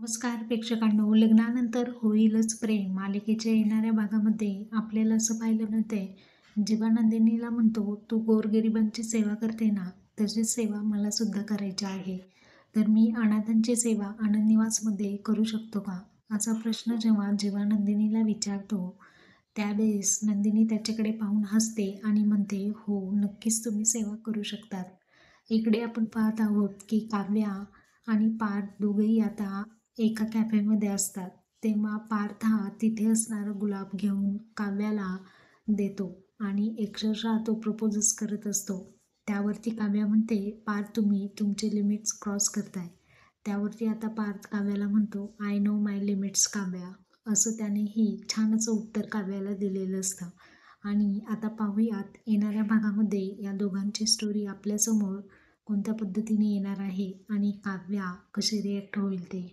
नमस्कार प्रेक्षकांनो, लग्नानंतर होईलच प्रेम मालिकेच्या येणाऱ्या भागामध्ये आपल्याला असं पाहायला मिळतंय. जेव्हा नंदिनीला म्हणतो, तू गोरगरिबांची सेवा करते ना, तशीच सेवा मला सुद्धा करायची आहे. तर मी अनाथांची सेवा आनंद निवासमध्ये करू शकतो का? असा प्रश्न जेव्हा जेव्हा नंदिनीला विचारतो, त्यावेळेस नंदिनी त्याच्याकडे पाहून हसते आणि म्हणते, हो नक्कीच तुम्ही सेवा करू शकतात. इकडे आपण पाहत आहोत की काव्या आणि पार्थ दोघेही आता एका कॅफेमध्ये असतात. तेव्हा पार्थ हा तिथे असणारा गुलाब घेऊन काव्याला देतो आणि अक्षरशः तो प्रपोजच करत असतो. त्यावरती काव्या म्हणते, पार्थ तुम्ही तुमचे लिमिट्स क्रॉस करताय. त्यावरती आता पार्थ काव्याला म्हणतो, I know my limits Kavya. असं त्यानेही छान असं उत्तर काव्याला दिलेलं असतं. आणि आता पाहूयात येणाऱ्या भागामध्ये या दोघांची स्टोरी आपल्यासमोर कोणत्या पद्धतीने येणार आहे आणि काव्या कशी रिॲक्ट होईल ते.